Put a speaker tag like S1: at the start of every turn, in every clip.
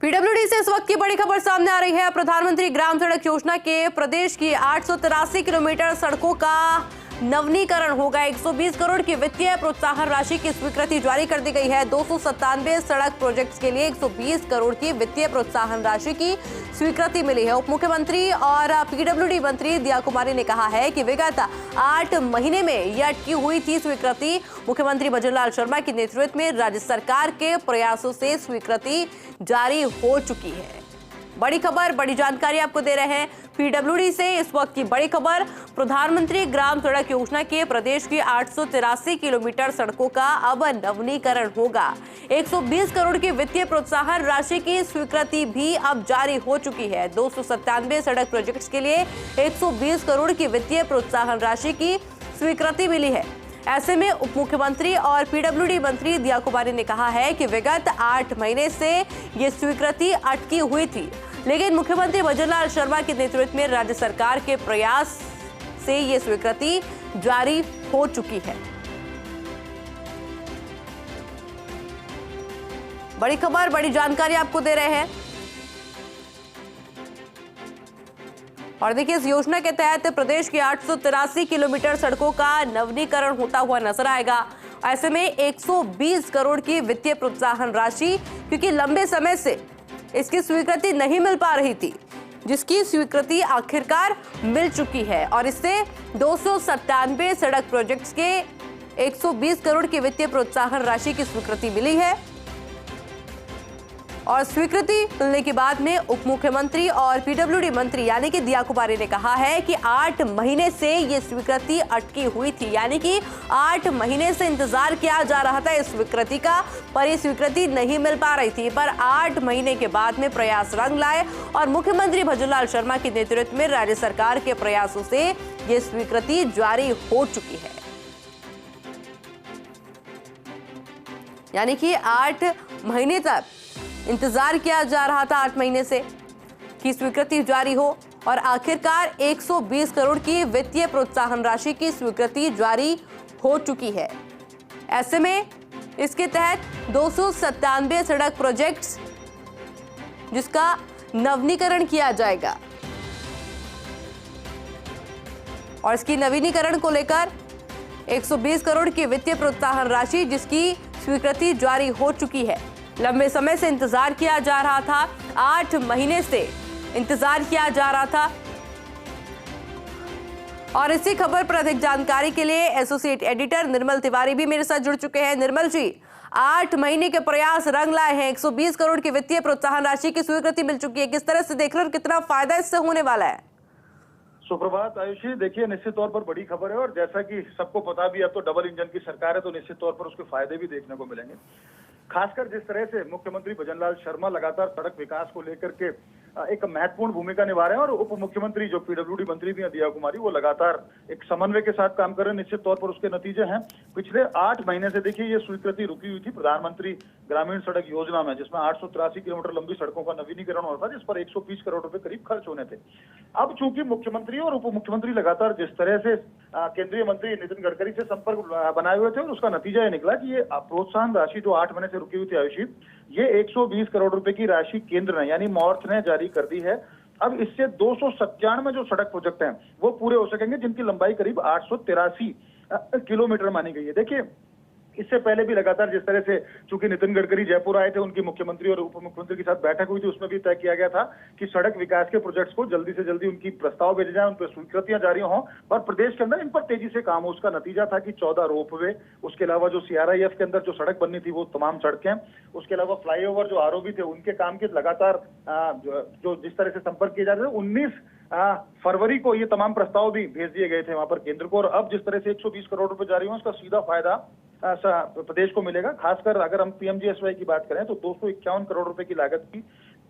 S1: PWD से इस वक्त की बड़ी खबर सामने आ रही है। प्रधानमंत्री ग्राम सड़क योजना के प्रदेश की 883 किलोमीटर सड़कों का नवीनीकरण होगा। 120 करोड़ की वित्तीय प्रोत्साहन राशि की स्वीकृति जारी कर दी गई है। 297 सड़क प्रोजेक्ट्स के लिए 120 करोड़ की वित्तीय प्रोत्साहन राशि की स्वीकृति मिली है। उप मुख्यमंत्री और पीडब्ल्यूडी मंत्री दिया कुमारी ने कहा है कि विगत 8 महीने में यह अटकी हुई थी स्वीकृति। मुख्यमंत्री भजनलाल शर्मा के नेतृत्व में राज्य सरकार के प्रयासों से स्वीकृति जारी हो चुकी है। बड़ी खबर, बड़ी जानकारी आपको दे रहे हैं पीडब्ल्यूडी से इस वक्त की बड़ी खबर। प्रधानमंत्री ग्राम सड़क योजना के प्रदेश की 883 किलोमीटर सड़कों का अब नवीनीकरण होगा। 120 करोड़ की वित्तीय प्रोत्साहन राशि की स्वीकृति भी अब जारी हो चुकी है। 297 सड़क प्रोजेक्ट्स के लिए 120 करोड़ की वित्तीय प्रोत्साहन राशि की स्वीकृति मिली है। ऐसे में उप मुख्यमंत्री और पीडब्ल्यूडी मंत्री दिया कुमारी ने कहा है कि विगत 8 महीने से ये स्वीकृति अटकी हुई थी, लेकिन मुख्यमंत्री भजनलाल शर्मा के नेतृत्व में राज्य सरकार के प्रयास से ये स्वीकृति जारी हो चुकी है। बड़ी खबर, बड़ी जानकारी आपको दे रहे हैं। और देखिए, इस योजना के तहत प्रदेश की 883 किलोमीटर सड़कों का नवीनीकरण होता हुआ नजर आएगा। ऐसे में 120 करोड़ की वित्तीय प्रोत्साहन राशि, क्योंकि लंबे समय से इसकी स्वीकृति नहीं मिल पा रही थी, जिसकी स्वीकृति आखिरकार मिल चुकी है और इससे 297 सड़क प्रोजेक्ट्स के 120 करोड़ की वित्तीय प्रोत्साहन राशि की स्वीकृति मिली है। और स्वीकृति मिलने के बाद में उप मुख्यमंत्री और पीडब्ल्यूडी मंत्री यानी कि दिया कुमारी ने कहा है कि 8 महीने से ये स्वीकृति अटकी हुई थी, यानी कि 8 महीने से इंतजार किया जा रहा था इस स्वीकृति का, पर ये स्वीकृति नहीं मिल पा रही थी। पर 8 महीने के बाद में प्रयास रंग लाए और मुख्यमंत्री भजनलाल शर्मा के नेतृत्व में राज्य सरकार के प्रयासों से ये स्वीकृति जारी हो चुकी है। यानी कि 8 महीने तक इंतजार किया जा रहा था, 8 महीने से, कि स्वीकृति जारी हो और आखिरकार 120 करोड़ की वित्तीय प्रोत्साहन राशि की स्वीकृति जारी हो चुकी है। ऐसे में इसके तहत 297 सड़क प्रोजेक्ट्स जिसका नवीनीकरण किया जाएगा और इसकी नवीनीकरण को लेकर 120 करोड़ की वित्तीय प्रोत्साहन राशि जिसकी स्वीकृति जारी हो चुकी है। लंबे समय से इंतजार किया जा रहा था, 8 महीने से इंतजार किया जा रहा था। और इसी खबर पर अधिक जानकारी के लिए एसोसिएट एडिटर निर्मल तिवारी भी मेरे साथ जुड़ चुके हैं। निर्मल जी, 8 महीने के प्रयास रंग लाए हैं, 120 करोड़ की वित्तीय प्रोत्साहन राशि की स्वीकृति मिल चुकी है। किस तरह से देख रहे हो, कितना फायदा इससे होने वाला है?
S2: सुप्रभात आयुषी। देखिए, निश्चित तौर पर बड़ी खबर है और जैसा कि सबको पता भी, अब तो डबल इंजन की सरकार है तो निश्चित तौर पर उसके फायदे भी देखने को मिलेंगे। खासकर जिस तरह से मुख्यमंत्री भजनलाल शर्मा लगातार सड़क विकास को लेकर के एक महत्वपूर्ण भूमिका निभा रहे हैं और उप मुख्यमंत्री जो पीडब्ल्यूडी मंत्री भी हैं दिया कुमारी, वो लगातार एक समन्वय के साथ काम कर रहे हैं। निश्चित तौर पर उसके नतीजे हैं। पिछले 8 महीने से देखिए ये स्वीकृति रुकी हुई थी प्रधानमंत्री ग्रामीण सड़क योजना में, जिसमें 883 किलोमीटर लंबी सड़कों का नवीनीकरण हो रहा था, जिस पर 120 करोड़ रुपए करीब खर्च होने थे। अब चूंकि मुख्यमंत्री और उप मुख्यमंत्री लगातार जिस तरह से केंद्रीय मंत्री नितिन गडकरी से संपर्क बनाए हुए थे, और उसका नतीजा ये निकला कि ये प्रोत्साहन राशि जो 8 महीने से रुकी हुई थी आयुषी, ये 120 करोड़ रुपए की राशि केंद्र ने यानी मॉर्थ ने जारी कर दी है। अब इससे 297 जो सड़क प्रोजेक्ट हैं वो पूरे हो सकेंगे, जिनकी लंबाई करीब 883 किलोमीटर मानी गई है। देखिए, इससे पहले भी लगातार जिस तरह से चूंकि नितिन गडकरी जयपुर आए थे, उनकी मुख्यमंत्री और उप मुख्यमंत्री के साथ बैठक हुई थी, उसमें भी तय किया गया था कि सड़क विकास के प्रोजेक्ट्स को जल्दी से जल्दी उनकी प्रस्ताव भेजे जाए, उन पर स्वीकृतियां जारी हों और प्रदेश के अंदर इन पर तेजी से काम हो। उसका नतीजा था कि 14 रोपवे, उसके अलावा जो सीआरआईएफ के अंदर जो सड़क बननी थी वो तमाम सड़कें, उसके अलावा फ्लाईओवर जो आरओबी थे उनके काम के लगातार जो जिस तरह से संपर्क किए जा रहे थे, 19 फरवरी को ये तमाम प्रस्ताव भी भेज दिए गए थे वहां पर केंद्र को। और अब जिस तरह से 120 करोड़ रुपए जारी हुए, उसका सीधा फायदा प्रदेश को मिलेगा। खासकर अगर हम पीएमजीएसवाई की बात करें तो 251 करोड़ रुपए की लागत की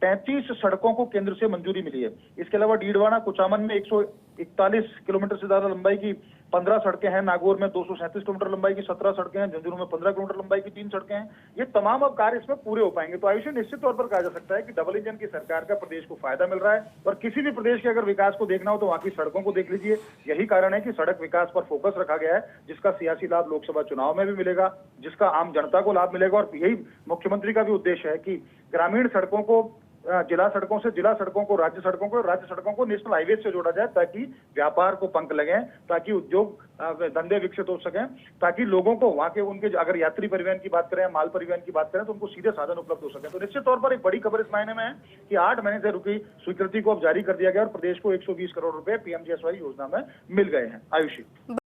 S2: 35 सड़कों को केंद्र से मंजूरी मिली है। इसके अलावा डीडवाना कुचामन में 141 किलोमीटर से ज्यादा लंबाई की 15 सड़कें हैं, नागौर में 237 किलोमीटर लंबाई की 17 सड़कें हैं, झुंझुनू में 15 किलोमीटर लंबाई की 3 सड़कें हैं। ये तमाम अब कार्य इसमें पूरे हो पाएंगे। तो आयुषी, निश्चित तौर पर कहा जा सकता है कि डबल इंजन की सरकार का प्रदेश को फायदा मिल रहा है। और किसी भी प्रदेश के अगर विकास को देखना हो तो वहां की सड़कों को देख लीजिए। यही कारण है कि सड़क विकास पर फोकस रखा गया है, जिसका सियासी लाभ लोकसभा चुनाव में भी मिलेगा, जिसका आम जनता को लाभ मिलेगा। और यही मुख्यमंत्री का भी उद्देश्य है कि ग्रामीण सड़कों को जिला सड़कों से जिला सड़कों को, राज्य सड़कों को, राज्य सड़कों को नेशनल हाईवे से जोड़ा जाए, ताकि व्यापार को पंख लगे, ताकि उद्योग धंधे विकसित हो सकें, ताकि लोगों को वहां के उनके अगर यात्री परिवहन की बात करें, माल परिवहन की बात करें, तो उनको सीधे साधन उपलब्ध हो सके। तो निश्चित तौर पर एक बड़ी खबर इस महीने में है कि 8 महीने से रुकी स्वीकृति को अब जारी कर दिया गया और प्रदेश को 120 करोड़ रुपए पीएमजीएसवाई योजना में मिल गए हैं। आयुषी।